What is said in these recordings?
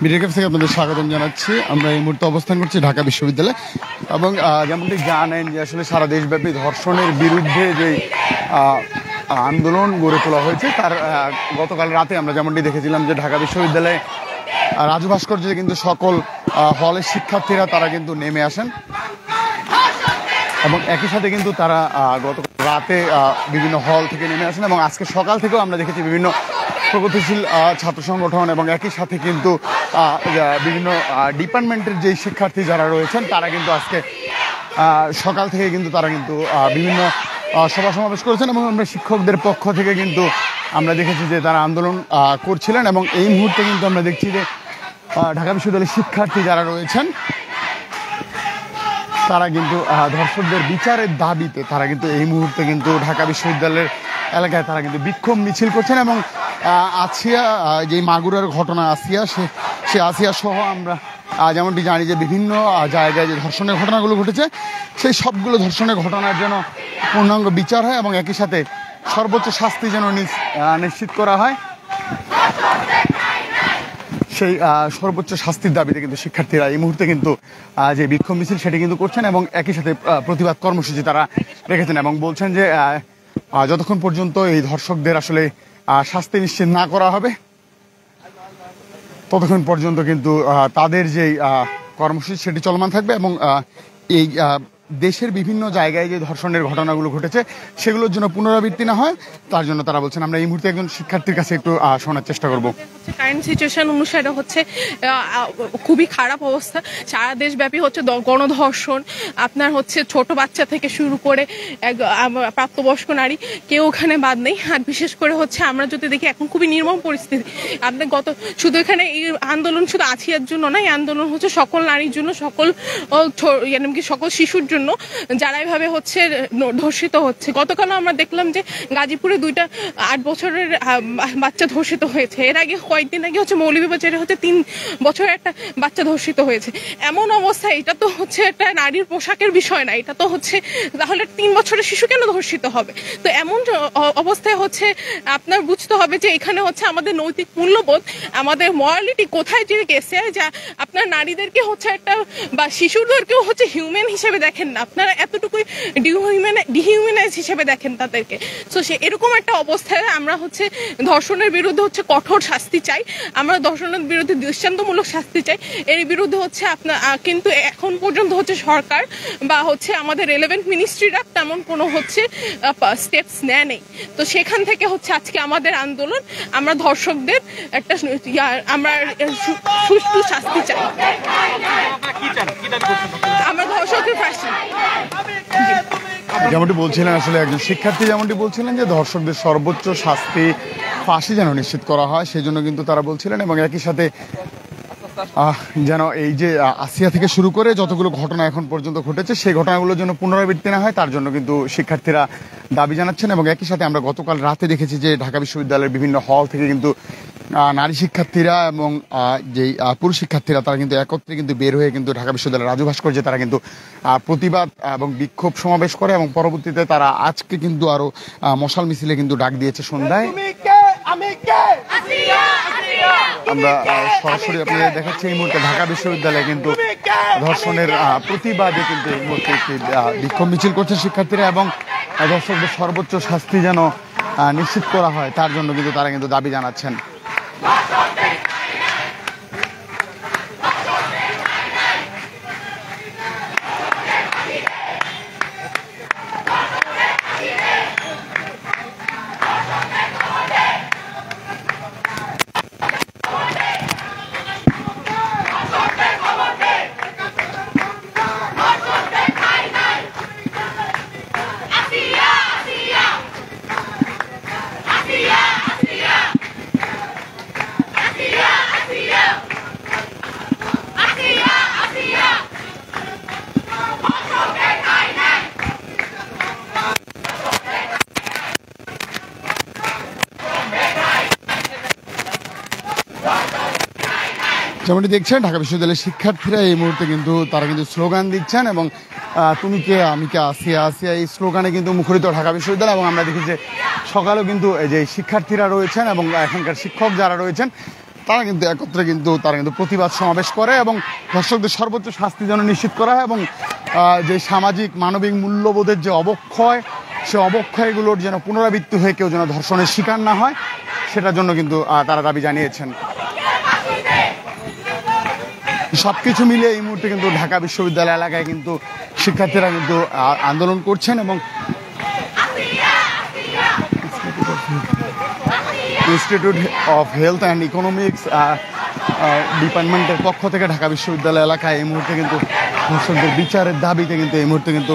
Media camp থেকে আপনাদের স্বাগতম জানাচ্ছি। আমরা এই মুহূর্তে অবস্থান করছি ঢাকা বিশ্ববিদ্যালয়ে এবং যেমনটি জানেন যে আসলে সারা দেশব্যাপী ধর্ষণের বিরুদ্ধে যে আন্দোলন গড়ে তোলা হয়েছে তার গতকাল রাতে আমরা যেমনটি দেখেছিলাম যে ঢাকা বিশ্ববিদ্যালয়ে রাজু ভাস্কর্যে কিন্তু সকল হলের শিক্ষার্থীরা তারা কিন্তু নেমে আসেন এবং একই সাথে কিন্তু তারা গত রাতে বিভিন্ন হল থেকে নেমে আসেন এবং আজকে সকাল থেকেও আমরা দেখেছি বিভিন্ন প্রগতিশীল ছাত্র সংগঠন এবং একই সাথে কিন্তু বিভিন্ন ডিপার্টমেন্টের যেই শিক্ষার্থী যারা রয়েছেন তারা কিন্তু আজকে সকাল থেকে কিন্তু তারা কিন্তু বিভিন্ন সভা সমাবেশ করেছেন এবং আমরা শিক্ষকদের পক্ষ থেকে কিন্তু আমরা দেখেছি যে তারা আন্দোলন করছিলেন এবং এই মুহূর্তে কিন্তু আমরা দেখছি যে ঢাকা বিশ্ববিদ্যালয়ের শিক্ষার্থী যারা রয়েছেন তারা কিন্তু ধর্ষকদের বিচারের দাবিতে তারা কিন্তু এই মুহূর্তে কিন্তু ঢাকা বিশ্ববিদ্যালয়ের এলাকায় তারা কিন্তু বিক্ষোভ মিছিল করছেন এবং আসিয়া যে মাগুরার ঘটনা আসিয়া সে আসিয়া সহ আমরা যেমনটি জানি যে বিভিন্ন জায়গায় যে ধর্ষণের ঘটনাগুলো ঘটেছে সেই সবগুলো ধর্ষণের ঘটনার জন্য পূর্ণাঙ্গ বিচার হয় এবং একই সাথে সর্বোচ্চ শাস্তি যেন নিশ্চিত করা হয় সেই সর্বোচ্চ শাস্তির দাবিতে কিন্তু শিক্ষার্থীরা এই মুহূর্তে কিন্তু যে বিক্ষোভ মিছিল সেটি কিন্তু করছেন এবং একই সাথে প্রতিবাদ কর্মসূচি তারা রেখেছেন এবং বলছেন যে যতক্ষণ পর্যন্ত এই ধর্ষকদের আসলে শাস্তি নিশ্চিত না করা হবে ততক্ষণ পর্যন্ত কিন্তু তাদের যেই কর্মসূচি সেটি চলমান থাকবে এবং এই দেশের বিভিন্ন জায়গায় যে ধর্ষণের ঘটনাগুলো ঘটেছে সেগুলোর জন্য পুনরাবৃত্তি না হয় তার জন্য তারা বলছেন। আমরা এই মুহূর্তে একজন শিক্ষার্থীর কাছে একটু শোনার চেষ্টা করব। কারেন্ট সিচুয়েশন অনুসারে হচ্ছে খুবই খারাপ অবস্থা, সারা দেশব্যাপী হচ্ছে গণধর্ষণ, আপনার হচ্ছে ছোট বাচ্চা থেকে শুরু করে প্রাপ্তবয়স্ক নারী কেউ ওখানে বাদ নেই। আর বিশেষ করে হচ্ছে আমরা যদি দেখি এখন খুবই নির্মম পরিস্থিতি। আপনার শুধু এখানে এই আন্দোলন শুধু আছিয়ার জন্য না, এই আন্দোলন হচ্ছে সকল নারীর জন্য, সকল শিশুর জন্য যারা এভাবে হচ্ছে ধর্ষিত হচ্ছে। গতকালও আমরা দেখলাম যে গাজীপুরে 2টা 8 বছরের বাচ্চা ধর্ষিত হয়েছে। এর আগে কয়েকদিন আগে হচ্ছে মৌলভীবাজারে হচ্ছে 3 বছরের একটা বাচ্চা ধর্ষিত হয়েছে। এমন অবস্থা, এটা তো হচ্ছে একটা নারীর পোশাকের বিষয় না, এটা তো হচ্ছে তাহলে 3 বছরের শিশু কেন ধর্ষিত হবে? তো এমন অবস্থায় হচ্ছে আপনার বুঝতে হবে যে এখানে হচ্ছে আমাদের নৈতিক মূল্যবোধ, আমাদের মরালিটি কোথায় যে গেছে, যা আপনার নারীদেরকে হচ্ছে একটা বা শিশুদেরকেও হচ্ছে হিউম্যান হিসেবে দেখেন না, আপনারা এতটুকুই ডিহিউম্যানাইজ হিসেবে দেখেন তাদেরকে। তো সে এরকম একটা অবস্থায় আমরা হচ্ছে ধর্ষণের বিরুদ্ধে হচ্ছে কঠোর শাস্তি চাই, আমরা ধর্ষণের বিরুদ্ধে দৃষ্টান্তমূলক শাস্তি চাই। এর বিরুদ্ধে হচ্ছে আপনার কিন্তু এখন পর্যন্ত হচ্ছে সরকার বা হচ্ছে আমাদের রেলেভেন্ট মিনিস্ট্রিরা তেমন কোনো হচ্ছে স্টেপস নেয় নেই। তো সেখান থেকে হচ্ছে আজকে আমাদের আন্দোলন, আমরা ধর্ষকদের একটা আমরা সুষ্ঠু শাস্তি চাই, আমরা ধর্ষকের ফাঁসি। যেমনটি বলছিলেন আসলে একজন শিক্ষার্থী যেমনটি বলছিলেন যে ধর্ষকদের সর্বোচ্চ শাস্তি ফাঁসি যেন নিশ্চিত করা হয় সেই জন্য কিন্তু তারা বলছিলেন এবং একই সাথে যেন এই যে আসিয়া থেকে শুরু করে যতগুলো ঘটনা এখন পর্যন্ত ঘটেছে সেই ঘটনাগুলোর জন্য পুনরাবৃত্তি না হয় তার জন্য কিন্তু শিক্ষার্থীরা দাবি জানাচ্ছেন এবং একই সাথে আমরা গতকাল রাতে দেখেছি যে ঢাকা বিশ্ববিদ্যালয়ের বিভিন্ন হল থেকে কিন্তু নারী শিক্ষার্থীরা এবং যেই পুরুষ শিক্ষার্থীরা তারা কিন্তু একত্রে কিন্তু বের হয়ে কিন্তু ঢাকা বিশ্ববিদ্যালয়ের রাজু ভাস্কর্যে তারা কিন্তু প্রতিবাদ এবং বিক্ষোভ সমাবেশ করে এবং পরবর্তীতে তারা আজকে কিন্তু আরো মশাল মিছিলে কিন্তু ডাক দিয়েছে সন্ধ্যায়। আমরা সরাসরি আপনাদের দেখাচ্ছি এই মুহূর্তে ঢাকা বিশ্ববিদ্যালয়ে কিন্তু ধর্ষণের প্রতিবাদে কিন্তু এই মুহূর্তে একটি বিক্ষোভ মিছিল করছে শিক্ষার্থীরা এবং ধর্ষকদের সর্বোচ্চ শাস্তি যেন নিশ্চিত করা হয় তার জন্য কিন্তু তারা কিন্তু দাবি জানাচ্ছেন। যেমনটি দেখছেন ঢাকা বিশ্ববিদ্যালয়ের শিক্ষার্থীরা এই মুহূর্তে কিন্তু তারা কিন্তু স্লোগান দিচ্ছেন এবং তুমি কে আমি কে আসিয়া আসিয়া এই স্লোগানে কিন্তু মুখরিত ঢাকা বিশ্ববিদ্যালয়। এবং আমরা দেখি যে সকালেও কিন্তু এই যে শিক্ষার্থীরা রয়েছেন এবং এখানকার শিক্ষক যারা রয়েছেন তারা কিন্তু একত্রে তারা কিন্তু প্রতিবাদ সমাবেশ করে এবং ধর্ষকদের সর্বোচ্চ শাস্তি যেন নিশ্চিত করা হয় এবং যে সামাজিক মানবিক মূল্যবোধের যে অবক্ষয়, সে অবক্ষয়গুলোর যেন পুনরাবৃত্তি হয়ে কেউ যেন ধর্ষণের শিকার না হয়, সেটার জন্য কিন্তু তারা দাবি জানিয়েছেন। সবকিছু মিলিয়ে এই মুহূর্তে কিন্তু ঢাকা বিশ্ববিদ্যালয় এলাকায় কিন্তু শিক্ষার্থীরা কিন্তু আন্দোলন করছেন এবং institute of health and economics ডিপার্টমেন্টের পক্ষ থেকে ঢাকা বিশ্ববিদ্যালয় এলাকায় এই মুহূর্তে কিন্তু ধর্ষকদের বিচারের দাবিতে কিন্তু এই মুহূর্তে কিন্তু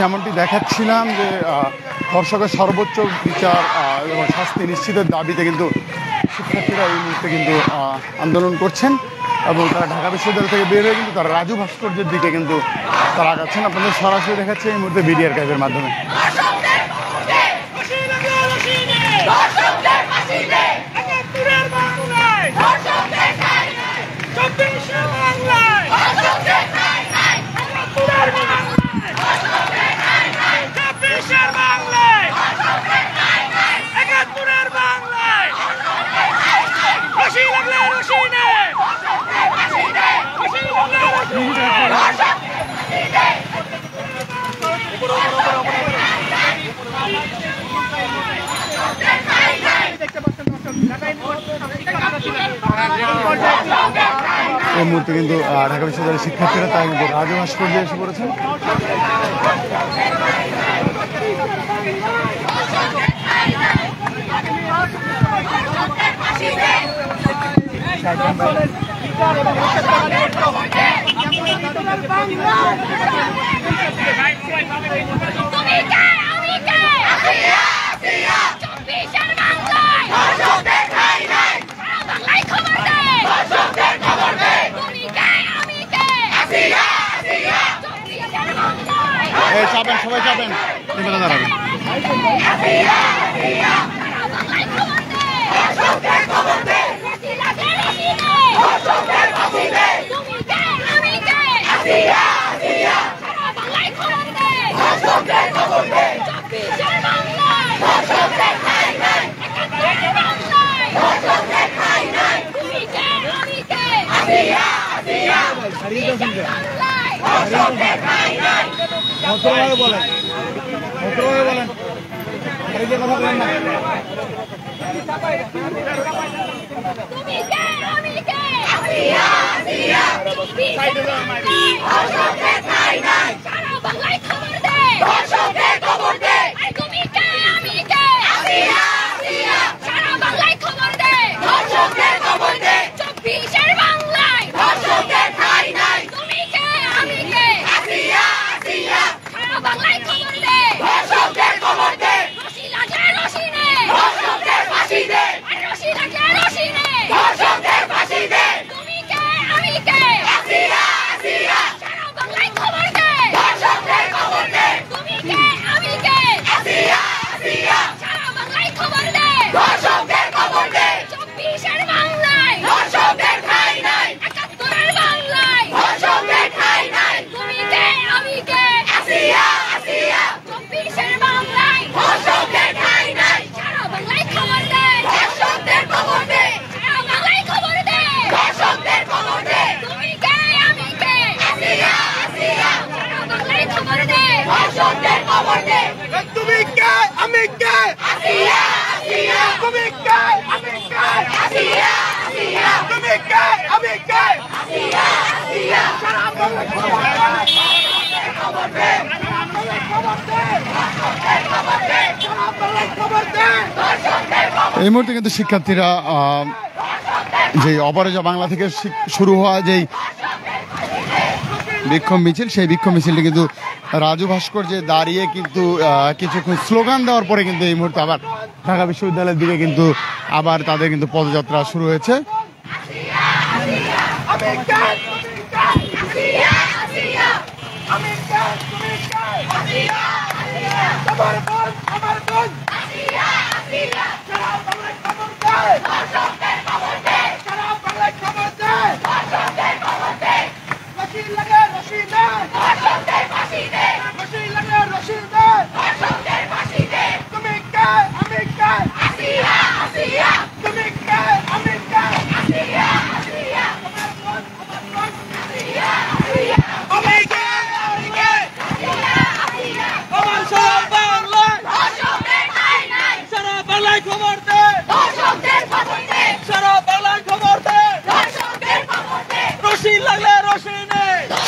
যেমনটি দেখাচ্ছিলাম যে ধর্ষকের সর্বোচ্চ বিচার এবং শাস্তি নিশ্চিতের দাবিতে কিন্তু শিক্ষার্থীরা এই মুহূর্তে কিন্তু আন্দোলন করছেন এবং তারা ঢাকা বিশ্ববিদ্যালয় থেকে বের হয়ে কিন্তু তারা রাজু ভাস্কর্যের দিকে কিন্তু তারা আগাচ্ছেন। আপনাদের সরাসরি দেখাচ্ছে এই মুহূর্তে ভিডিও আর্কাইভের মাধ্যমে। এই মুহূর্তে কিন্তু ঢাকা বিশ্ববিদ্যালয়ের শিক্ষার্থীরা তাই কিন্তু রাজু ভাস্কর্যে এসে পড়েছেন। চাপেন, সবাই চাপেন, দাঁড়াবেন। বলেন তুমি কে আমি কে আসিয়া আসিয়া তুমি কে আমি কে আসিয়া আসিয়া সারা বাংলায় খবর দে এই মুহূর্তে কিন্তু শিক্ষার্থীরা যে অপরাজয় বাংলা থেকে শুরু হওয়া যেই বিক্ষোভ মিছিল, সেই বিক্ষোভ মিছিলটি কিন্তু রাজু ভাস্কর্যে দাঁড়িয়ে কিন্তু কিছুক্ষণ স্লোগান দেওয়ার পরে কিন্তু এই মুহূর্তে আবার ঢাকা বিশ্ববিদ্যালয়ের দিকে কিন্তু আবার তাদের কিন্তু পদযাত্রা শুরু হয়েছে।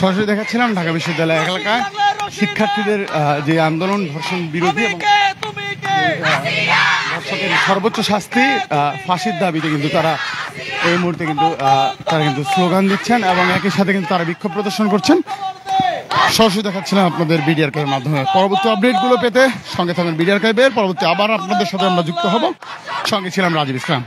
সরাসরি দেখাচ্ছিলাম ঢাকা বিশ্ববিদ্যালয় এলাকায় শিক্ষার্থীদের যে আন্দোলন, ধর্ষণ বিরোধী এবং ধর্ষকের সর্বোচ্চ শাস্তি, ফাঁসির দাবিতে কিন্তু তারা এই মুহূর্তে কিন্তু তারা কিন্তু স্লোগান দিচ্ছেন এবং একই সাথে কিন্তু তারা বিক্ষোভ প্রদর্শন করছেন। সরাসরি দেখাচ্ছিলাম আপনাদের বিডি আর্কাইভের মাধ্যমে। পরবর্তী আপডেটগুলো পেতে সঙ্গে থাকবেন বিডি আর্কাইভের। পরবর্তী আবার আপনাদের সাথে আমরা যুক্ত হব। সঙ্গে ছিলাম রাজীব ইসলাম।